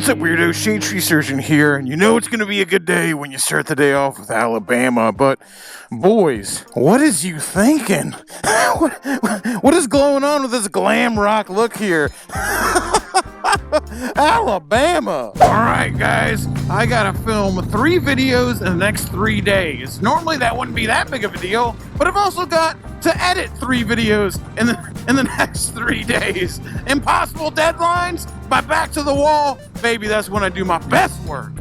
What's up, weirdos? Shade Tree Surgeon here, and you know it's going to be a good day when you start the day off with Alabama, but boys, what is you thinking? What is going on with this glam rock look here? Alabama! Alright guys, I gotta film 3 videos in the next 3 days. Normally that wouldn't be that big of a deal, but I've also got to edit 3 videos in the next 3 days. Impossible deadlines? My back to the wall? Baby, that's when I do my best work.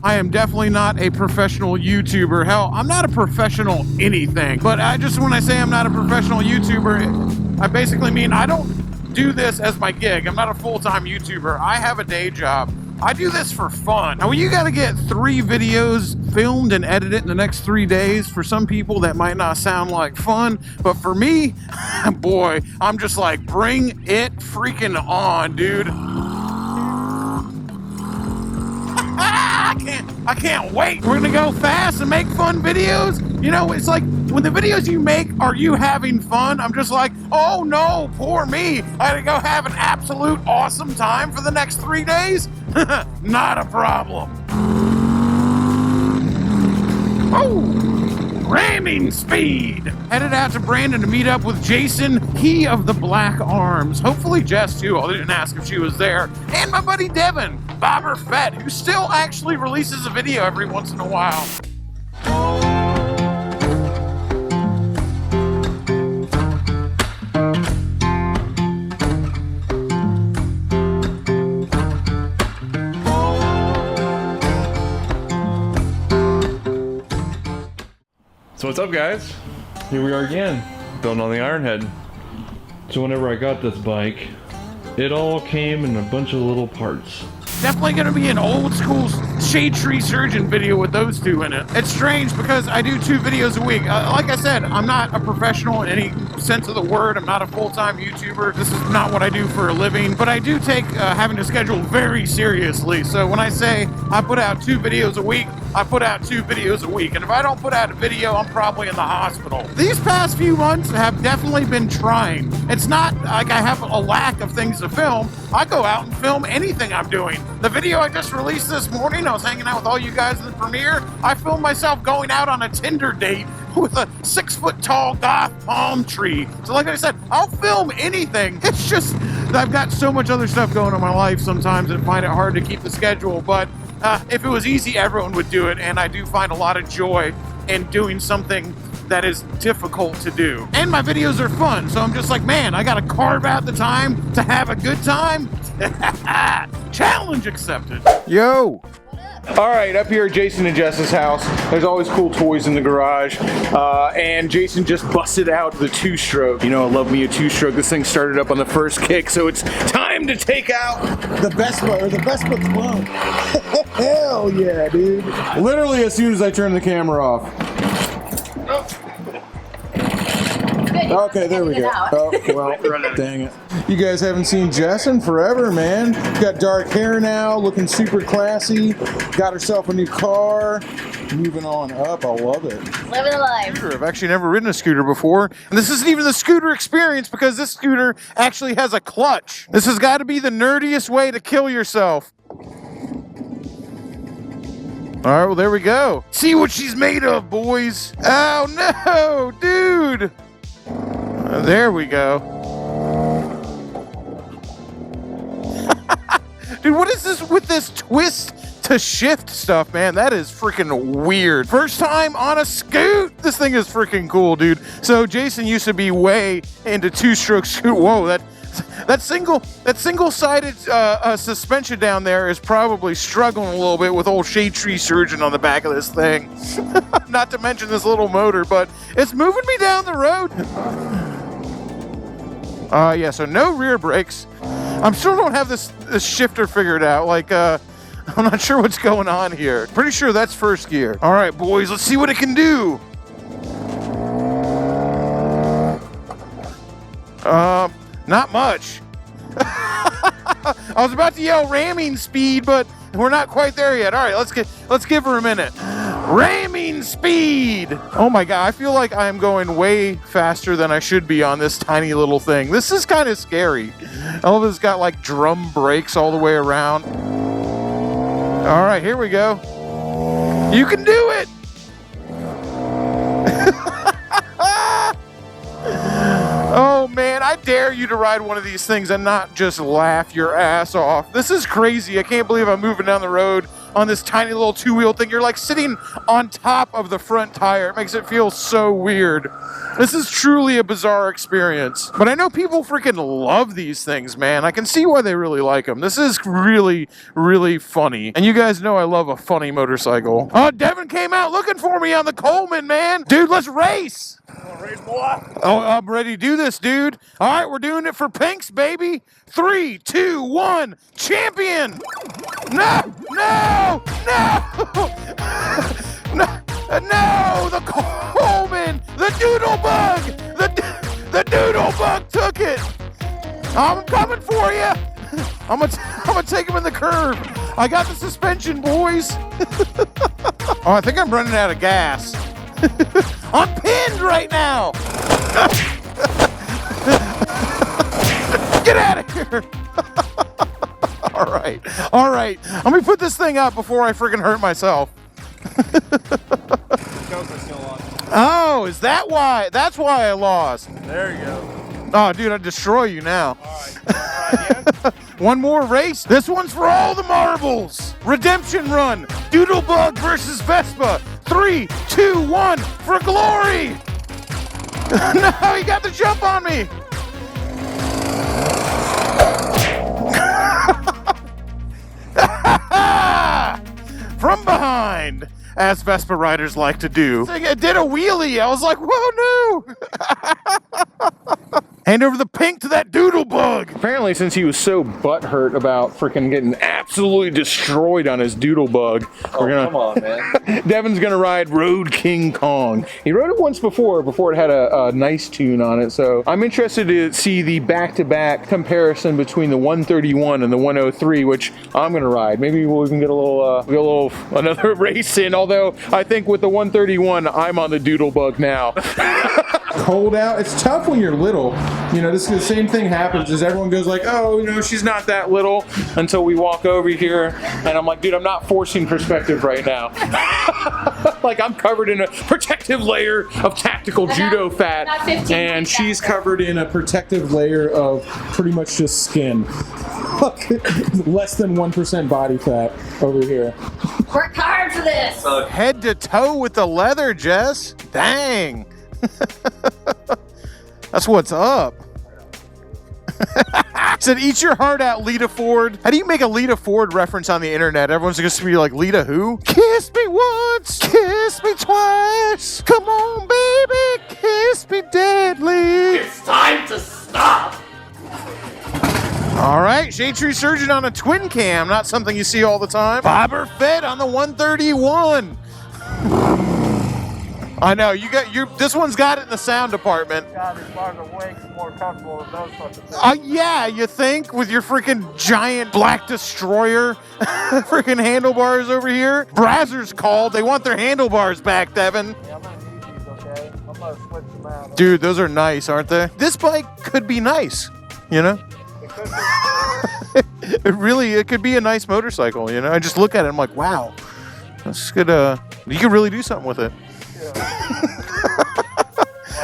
I am definitely not a professional YouTuber. Hell, I'm not a professional anything. But when I say I'm not a professional YouTuber, I basically mean I don't do this as my gig. I'm not a full-time YouTuber. I have a day job. I do this for fun. Now, when you gotta get 3 videos filmed and edited in the next 3 days, for some people that might not sound like fun, but for me, boy, I'm just like, bring it freaking on, dude. I can't wait. We're gonna go fast and make fun videos. You know, it's like when the videos you make are you having fun, I'm just like, oh no, poor me. I had to go have an absolute awesome time for the next 3 days. Not a problem. Oh, ramming speed. Headed out to Brandon to meet up with Jason, he of the Black Arms. Hopefully Jess too. I didn't ask if she was there. And my buddy Devin, Bobber Fett, who still actually releases a video every once in a while. So what's up, guys? Here we are again, building on the Ironhead. So whenever I got this bike, it all came in a bunch of little parts. Definitely gonna be an old school Shade Tree Surgeon video with those 2 in it. It's strange because I do 2 videos a week. Like I said, I'm not a professional in any sense of the word. I'm not a full-time YouTuber. This is not what I do for a living, but I do take having to schedule very seriously. So when I say I put out 2 videos a week, I put out 2 videos a week. And if I don't put out a video, I'm probably in the hospital. These past few months have definitely been trying. It's not like I have a lack of things to film. I go out and film anything I'm doing. The video I just released this morning, I was hanging out with all you guys in the premiere. I filmed myself going out on a Tinder date with a 6-foot-tall goth palm tree. So like I said, I'll film anything. It's just I've got so much other stuff going on in my life sometimes and find it hard to keep the schedule. But if it was easy, everyone would do it. And I do find a lot of joy in doing something that is difficult to do. And my videos are fun, so I'm just like, man, I gotta carve out the time to have a good time. Challenge accepted. Yo. All right, up here at Jason and Jess's house, there's always cool toys in the garage, and Jason just busted out the 2-stroke. You know, I love me a 2-stroke. This thing started up on the first kick, so it's time to take out the Vespa, or the Vespa Club. Hell yeah, dude. Literally as soon as I turn the camera off. Okay, there we go. Oh, well, dang it. You guys haven't seen Jess in forever, man. Got dark hair now, looking super classy. Got herself a new car. Moving on up, I love it. Living life. I've actually never ridden a scooter before. And this isn't even the scooter experience because this scooter actually has a clutch. This has got to be the nerdiest way to kill yourself. All right, well, there we go. See what she's made of, boys. Oh, no, dude. There we go. Dude, what is this with this twist to shift stuff, man? That is freaking weird. First time on a scoot. This thing is freaking cool, dude. So Jason used to be way into 2-stroke scoot. Whoa, that single-sided suspension down there is probably struggling a little bit with old Shade Tree Surgeon on the back of this thing. Not to mention this little motor, but it's moving me down the road. Yeah, so no rear brakes. I'm still don't have this shifter figured out. Like, I'm not sure what's going on here. Pretty sure that's first gear. All right, boys, let's see what it can do. Not much. I was about to yell ramming speed, but we're not quite there yet. All right, let's give her a minute. Ramming speed. Oh my God, I feel like I'm going way faster than I should be on this tiny little thing. This is kind of scary. All of it's got like drum brakes all the way around. All right, here we go. You can do it. Oh man, I dare you to ride one of these things and not just laugh your ass off. This is crazy. I can't believe I'm moving down the road on this tiny little two-wheel thing. You're like sitting on top of the front tire. It makes it feel so weird. This is truly a bizarre experience. But I know people freaking love these things, man. I can see why they really like them. This is really, really funny. And you guys know I love a funny motorcycle. Oh, Devin came out looking for me on the Coleman, man. Dude, let's race. Race, boy. Oh, I'm ready to do this, dude. All right, we're doing it for Pinks, baby. 3, 2, 1, champion. No, no, no. No, the Coleman, the doodle bug, the doodle bug took it. I'm coming for you. I'm gonna take him in the curve. I got the suspension, boys. Oh, I think I'm running out of gas. I'm pinned right now. Get out of here. All right. Let me put this thing up before I freaking hurt myself. Oh, is that why? That's why I lost. There you go. Oh, dude, I destroy you now. All right. One more race. This one's for all the marbles. Redemption run. Doodlebug versus Vespa. 3, 2, 1 for glory. No, he got the jump on me. From behind, as Vespa riders like to do. I did a wheelie. I was like, whoa, no. Hand over the pink to that doodle bug. Apparently, since he was so butthurt about freaking getting absolutely destroyed on his doodle bug, Come on, man. Devin's gonna ride Road King Kong. He rode it once before it had a nice tune on it. So I'm interested to see the back-to-back comparison between the 131 and the 103, which I'm gonna ride. Maybe we can get another race in. Although I think with the 131, I'm on the doodle bug now. Cold out. It's tough when you're little. You know, the same thing happens is everyone goes like, oh, you know, she's not that little, until we walk over here and I'm like, dude, I'm not forcing perspective right now. Like, I'm covered in a protective layer of tactical judo fat, and she's covered in a protective layer of pretty much just skin. Less than 1% body fat over here. Work hard for this. Head to toe with the leather, Jess. Dang. That's what's up. Said, eat your heart out, Lita Ford. How do you make a Lita Ford reference on the internet? Everyone's going to be like, Lita who? Kiss me once, kiss me twice. Come on, baby, kiss me deadly. It's time to stop. All right, Shade Tree Surgeon on a twin cam. Not something you see all the time. Bobber Fett on the 131. I know, this one's got it in the sound department. God, these bars are way more comfortable than those sorts of things. Yeah, you think, with your freaking giant black destroyer freaking handlebars over here? Brazzers called. They want their handlebars back, Devin. Yeah, I'm gonna need these, okay? I'm gonna switch them out. Dude, those are nice, aren't they? This bike could be nice, you know? It could be. It could be a nice motorcycle, you know? I just look at it, I'm like, wow. This could, you could really do something with it.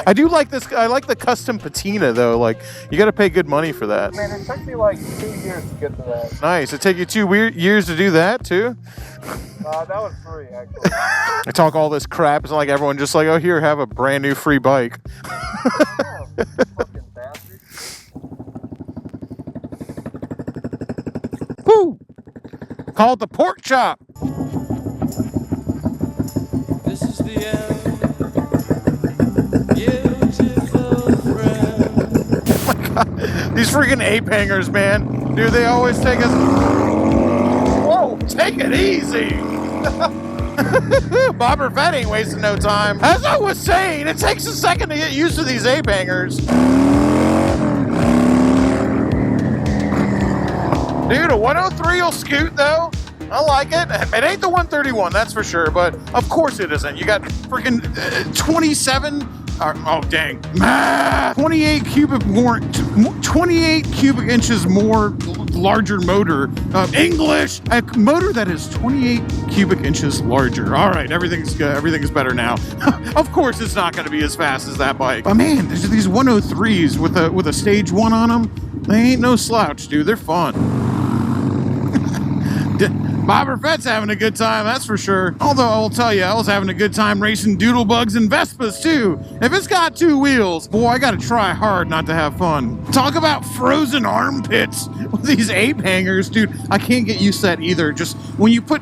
I do like this. I like the custom patina though. Like, you got to pay good money for that. Man, it took me like 2 years to get to that. Nice. It took you 2 years to do that too? That was free, actually. I talk all this crap. It's not like everyone just like, oh, here, have a brand new free bike. Oh, fucking bastard. Woo! Call it the pork chop. This is the end. Beautiful friend. Oh my God. These freaking ape hangers, man. Dude, they always take us. Whoa, take it easy. Bobber Fett ain't wasting no time. As I was saying, it takes a second to get used to these ape hangers. Dude, a 103 will scoot though. I like it. It ain't the 131, that's for sure, but of course it isn't. You got freaking 27, oh dang, 28 cubic inches more larger motor. English! A motor that is 28 cubic inches larger. All right, everything's good. Everything's better now. Of course, it's not going to be as fast as that bike. But man, there's these 103s with a stage 1 on them. They ain't no slouch, dude. They're fun. Bob Fett's having a good time, that's for sure. Although I'll tell you, I was having a good time racing doodlebugs and Vespas too. If it's got 2 wheels, boy, I gotta try hard not to have fun. Talk about frozen armpits with these ape hangers, dude. I can't get used to that either. Just when you put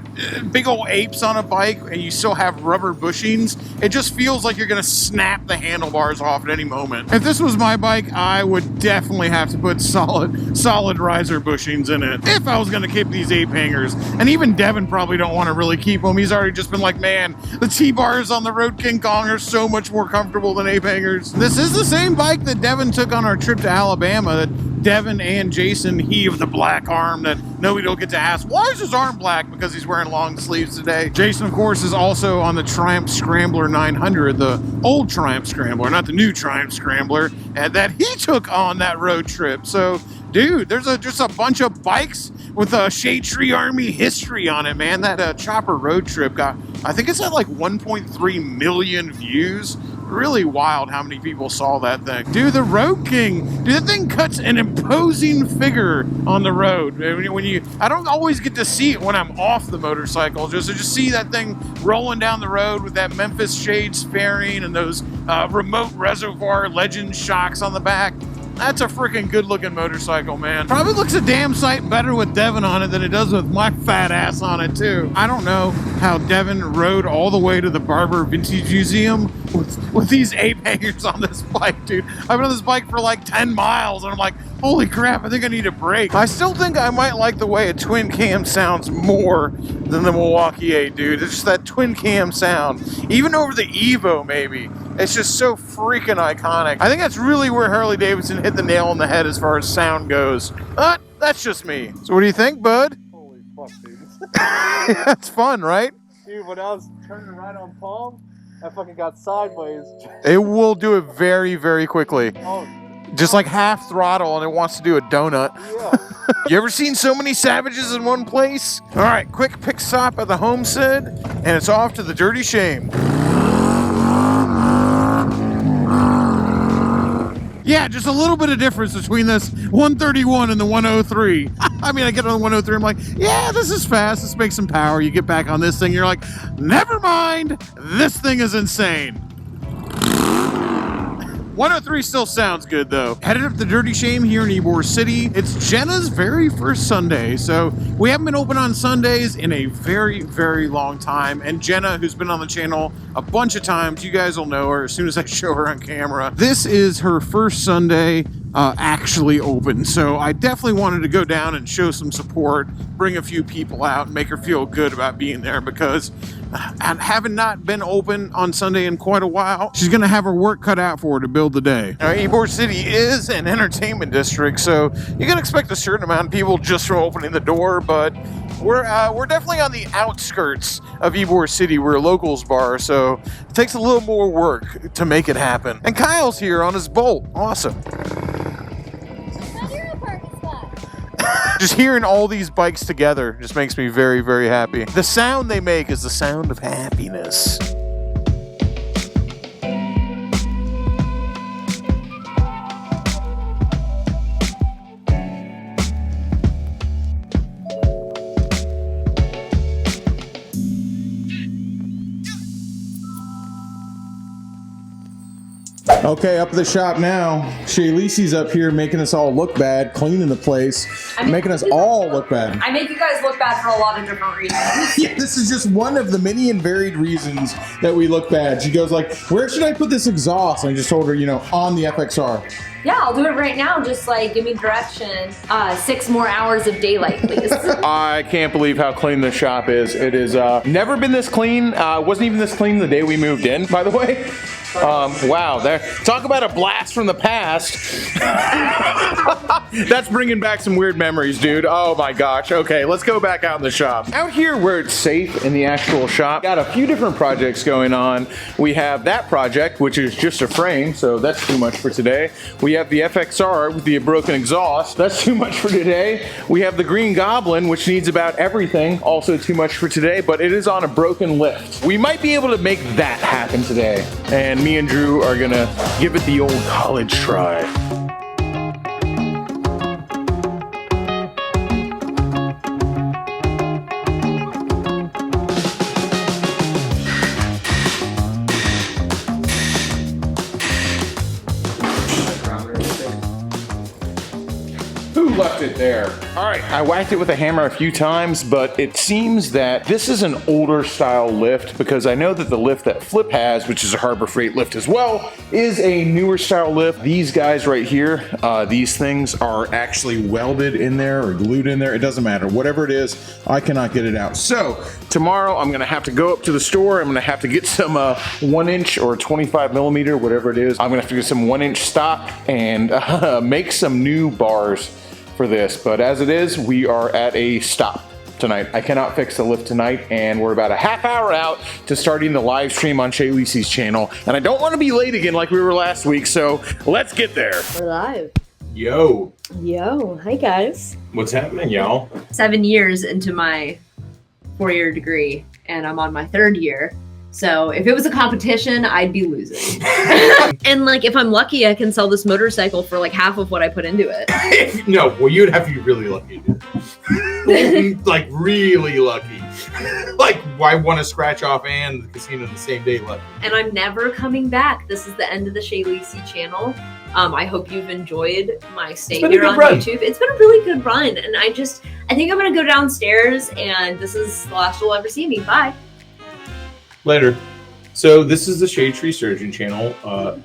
big old apes on a bike and you still have rubber bushings, it just feels like you're gonna snap the handlebars off at any moment. If this was my bike, I would definitely have to put solid riser bushings in it if I was gonna keep these ape hangers. And even Devin probably don't want to really keep them. He's already just been like, man, the T-bars on the Road King Kong are so much more comfortable than ape hangers. This is the same bike that Devin took on our trip to Alabama, that Devin and Jason, he of the black arm, that nobody will get to ask, why is his arm black? Because he's wearing long sleeves today. Jason, of course, is also on the Triumph Scrambler 900, the old Triumph Scrambler, not the new Triumph Scrambler, and that he took on that road trip. So, dude, there's just a bunch of bikes with a Shade Tree Army history on it, man. That Chopper road trip got, I think it's at like 1.3 million views. Really wild how many people saw that thing. Dude, the Road King, dude, that thing cuts an imposing figure on the road. I don't always get to see it when I'm off the motorcycle, just see that thing rolling down the road with that Memphis Shades fairing and those remote reservoir legend shocks on the back. That's a freaking good looking motorcycle, man. Probably looks a damn sight better with Devin on it than it does with my fat ass on it too. I don't know how Devin rode all the way to the Barber Vintage Museum with these ape hangers on this bike, dude. I've been on this bike for like 10 miles and I'm like, holy crap, I think I need a break. I still think I might like the way a twin cam sounds more than the Milwaukee 8, dude. It's just that twin cam sound. Even over the Evo, maybe. It's just so freaking iconic. I think that's really where Harley Davidson hit the nail on the head as far as sound goes. But that's just me. So what do you think, bud? Holy fuck, dude. That's fun, right? Dude, when I was turning right on Palm, I fucking got sideways. It will do it very, very quickly. Oh, Just like half throttle and it wants to do a donut. yeah. You ever seen so many savages in one place? All right, quick pick stop at the Homestead and it's off to the Dirty Shame. Yeah, just a little bit of difference between this 131 and the 103. I mean, I get on the 103, I'm like, yeah, this is fast. This makes some power. You get back on this thing, you're like, never mind. This thing is insane. 103 still sounds good though. Headed up the Dirty Shame here in Ybor City. It's Jenna's very first Sunday, so we haven't been open on Sundays in a very, very long time. And Jenna, who's been on the channel a bunch of times, you guys will know her as soon as I show her on camera. This is her first Sunday actually open, so I definitely wanted to go down and show some support, bring a few people out, and make her feel good about being there because and having not been open on Sunday in quite a while, she's going to have her work cut out for her to build the day. Now, Ybor City is an entertainment district, so you can expect a certain amount of people just from opening the door, but we're definitely on the outskirts of Ybor City. We're a locals bar, so it takes a little more work to make it happen. And Kyle's here on his Bolt. Awesome. Just hearing all these bikes together just makes me very, very happy. The sound they make is the sound of happiness. Okay, up at the shop now. Shay Lisi's up here making us all look bad, cleaning the place, making us all look bad. I make you guys look bad for a lot of different reasons. Yeah, this is just one of the many and varied reasons that we look bad. She goes like, where should I put this exhaust? And I just told her, on the FXR. Yeah, I'll do it right now. Just like give me direction. 6 more hours of daylight, please. I can't believe how clean this shop is. It is never been this clean. Wasn't even this clean the day we moved in, by the way. Wow, there. Talk about a blast from the past. That's bringing back some weird memories, dude. Oh my gosh. Okay, let's go back out in the shop. Out here where it's safe in the actual shop, got a few different projects going on. We have that project, which is just a frame, so that's too much for today. We have the FXR with the broken exhaust. That's too much for today. We have the Green Goblin, which needs about everything. Also too much for today, but it is on a broken lift. We might be able to make that happen today. And me and Drew are gonna give it the old college try. Who left it there? All right, I whacked it with a hammer a few times, but it seems that this is an older style lift because I know that the lift that Flip has, which is a Harbor Freight lift as well, is a newer style lift. These guys right here, these things are actually welded in there or glued in there. It doesn't matter. Whatever it is, I cannot get it out. So tomorrow I'm gonna have to go up to the store. I'm gonna have to get some 1 inch or 25 millimeter, whatever it is. I'm gonna have to get some 1 inch stock and make some new bars for this, but as it is, we are at a stop tonight. I cannot fix the lift tonight, and we're about a half hour out to starting the live stream on Shay Lisi's channel, and I don't want to be late again like we were last week, so let's get there. We're live. Yo. Yo, hi guys. What's happening, y'all? 7 years into my 4-year degree, and I'm on my 3rd year. So if it was a competition, I'd be losing. And like, if I'm lucky, I can sell this motorcycle for like half of what I put into it. No, well, you'd have to be really lucky, dude. Like, really lucky. Like, why want to scratch off and the casino the same day lucky? And I'm never coming back. This is the end of the Shay Lisi channel. I hope you've enjoyed my stay here on YouTube. It's been a really good run. And I think I'm going to go downstairs, and this is the last you'll ever see me. Bye. Later. So this is the Shade Tree Surgeon channel,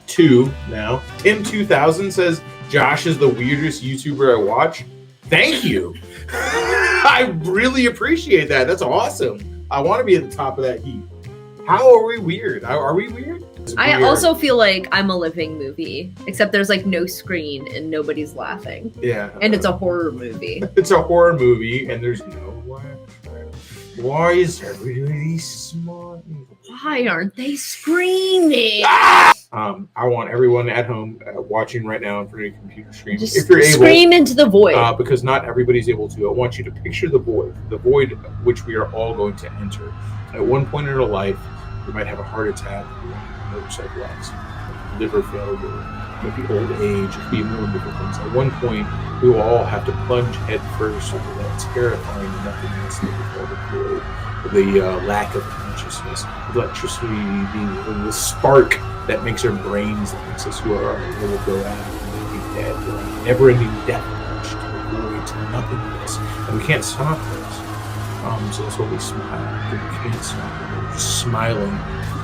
2 now. Tim2000 says, Josh is the weirdest YouTuber I watch. Thank you. I really appreciate that. That's awesome. I want to be at the top of that heap. How are we weird? Are we weird? I also feel like I'm a living movie, except there's like no screen and nobody's laughing. Yeah. And it's a horror movie. It's a horror movie and there's no laugh. Why is everybody smart? Why aren't they screaming? I want everyone at home watching right now in front of your computer screen, Just if you're able, scream into the void. because not everybody's able to. I want you to picture the void which we are all going to enter. At one point in our life, we might have a heart attack, motorcycle accident, liver failure, maybe old age, it could be a million different things. At one point, we will all have to plunge head first into that terrifying nothingness that we call the void, the lack of consciousness, electricity being the spark that makes our brains, that makes us who are, we will go out and we'll be dead. We're on a never-ending death march to the void, to nothingness, and we can't stop this. So that's why we smile. We can't stop it. We're just smiling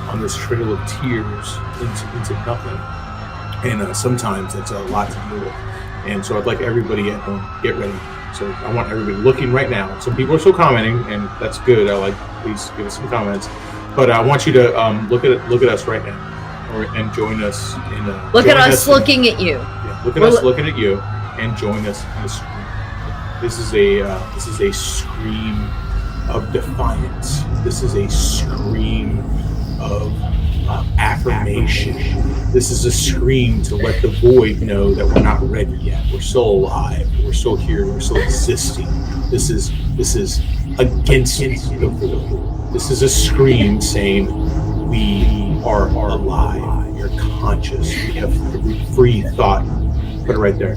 on this trail of tears into nothing. And sometimes that's a lot to deal with. And so I'd like everybody at home, get ready. So I want everybody looking right now. Some people are still commenting, and that's good. Please give us some comments. But I want you to look at us right now, and join us in. Look at us looking at you. Yeah, look at us looking at you, and join us in the scream. This is a scream of defiance. This is a scream of affirmation. This is a scream to let the void know that we're not ready yet. We're still alive. We're still here. We're still existing. This is against the void. This is a scream saying we are alive. We are conscious. We have free thought. Put it right there.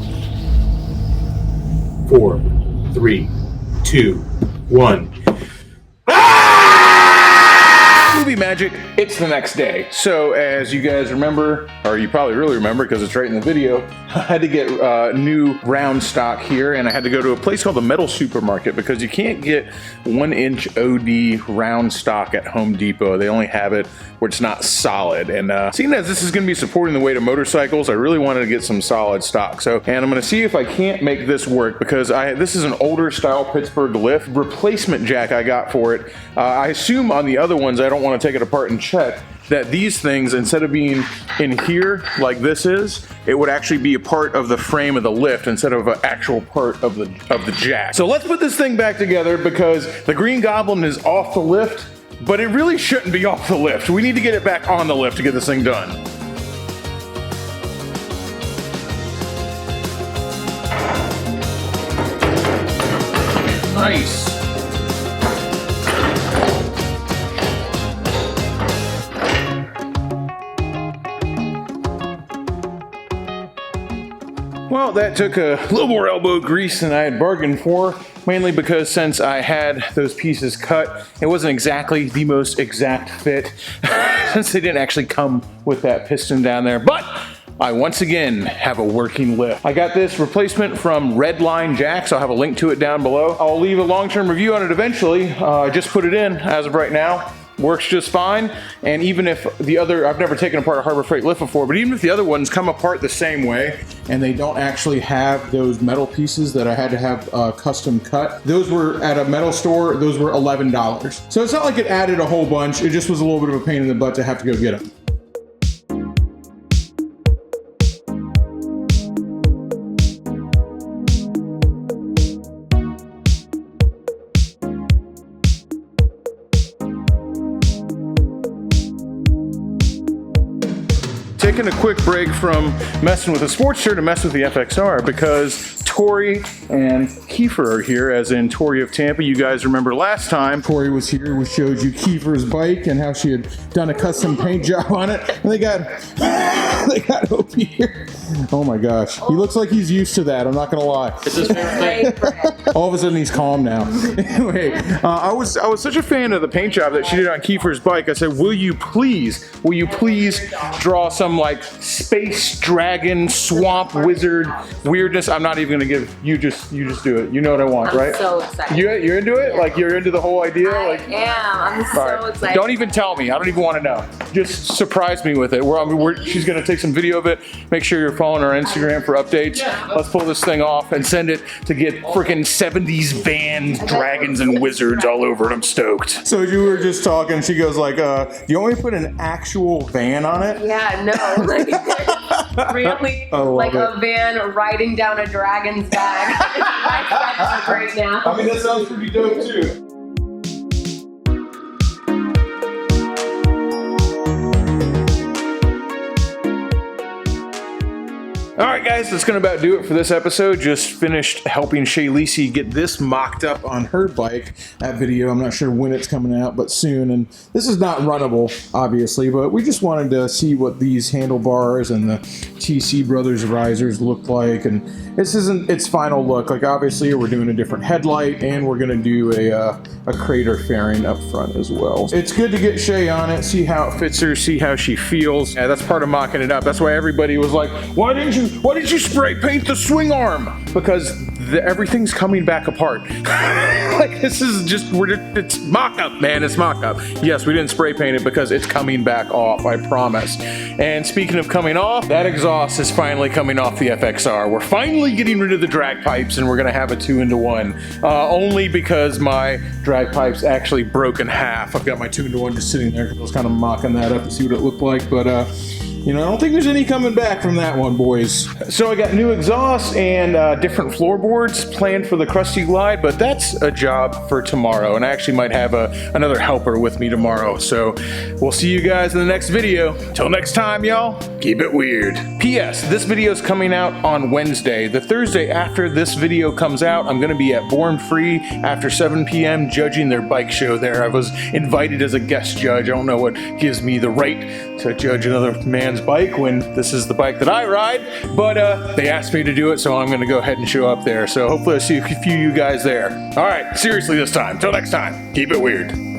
4, 3, 2, 1. Movie magic, it's the next day. So as you guys remember, or you probably really remember because it's right in the video, I had to get new round stock here, and I had to go to a place called the Metal Supermarket because you can't get 1 inch OD round stock at Home Depot. They only have it where it's not solid. And seeing as this is going to be supporting the weight of motorcycles, I really wanted to get some solid stock. And I'm going to see if I can't make this work because this is an older style Pittsburgh lift replacement jack I got for it. I assume on the other ones I don't want want to take it apart and check that these things, instead of being in here like this is, it would actually be a part of the frame of the lift instead of an actual part of the jack. So let's put this thing back together, because the Green Goblin is off the lift, but it really shouldn't be off the lift. We need to get it back on the lift to get this thing done. Nice. Well, that took a little more elbow grease than I had bargained for, mainly because since I had those pieces cut, it wasn't exactly the most exact fit, since they didn't actually come with that piston down there. But I once again have a working lift. I got this replacement from Redline Jacks. I'll have a link to it down below. I'll leave a long-term review on it eventually. I just put it in as of right now. Works just fine. And even if the other, I've never taken apart a Harbor Freight lift before, but even if the other ones come apart the same way and they don't actually have those metal pieces that I had to have custom cut, those were at a metal store, those were $11. So it's not like it added a whole bunch, it just was a little bit of a pain in the butt to have to go get them. Taking a quick break from messing with the Sportster to mess with the FXR, because Tori and Kiefer are here, as in Tori of Tampa. You guys remember last time Tori was here, we showed you Kiefer's bike and how she had done a custom paint job on it. And they got OP here. Oh my gosh. He looks like he's used to that, I'm not gonna lie. It's his favorite thing. All of a sudden he's calm now. Anyway, I was such a fan of the paint job that she did on Kiefer's bike. I said, will you please draw some like space dragon swamp wizard weirdness? I'm not even gonna give you just do it. You know what I want, right? I'm so excited. You're into it? Like you're into the whole idea? I am. I'm so excited. Don't even tell me. I don't even want to know. Just surprise me with it. She's gonna take some video of it. Make sure you're following our Instagram for updates. Let's pull this thing off and send it to get freaking 70s van dragons and wizards all over it. I'm stoked. So you were just talking. She goes like, "Do you want me to put an actual van on it?" Yeah, no, like really, like a van riding down a dragon's back. That's right now. I mean, that sounds pretty dope too. Alright guys, that's gonna about do it for this episode. Just finished helping Shay Lisi get this mocked up on her bike. That video, I'm not sure when it's coming out, but soon. And this is not runnable, obviously, but we just wanted to see what these handlebars and the TC Brothers risers look like. And this isn't its final look. Like obviously we're doing a different headlight and we're gonna do a crater fairing up front as well. It's good to get Shay on it, see how it fits her, see how she feels. Yeah, that's part of mocking it up. That's why everybody was like, why didn't you spray paint the swing arm? Because everything's coming back apart. Like this is just, it's mock-up, man, it's mock-up. Yes, we didn't spray paint it because it's coming back off, I promise. And speaking of coming off, that exhaust is finally coming off the FXR. We're finally getting rid of the drag pipes and we're gonna have a 2-into-1. Only because my drag pipes actually broke in half. I've got my 2-into-1 just sitting there because I was kind of mocking that up to see what it looked like, but you know, I don't think there's any coming back from that one, boys. So I got new exhausts and different floorboards planned for the Krusty Glide, but that's a job for tomorrow. And I actually might have another helper with me tomorrow. So we'll see you guys in the next video. Till next time, y'all, keep it weird. P.S. This video is coming out on Wednesday. The Thursday after this video comes out, I'm gonna be at Born Free after 7 p.m. judging their bike show there. I was invited as a guest judge. I don't know what gives me the right to judge another man's bike when this is the bike that I ride, but they asked me to do it, so I'm gonna go ahead and show up there. So hopefully I'll see a few of you guys there. All right, seriously this time. Till next time, keep it weird.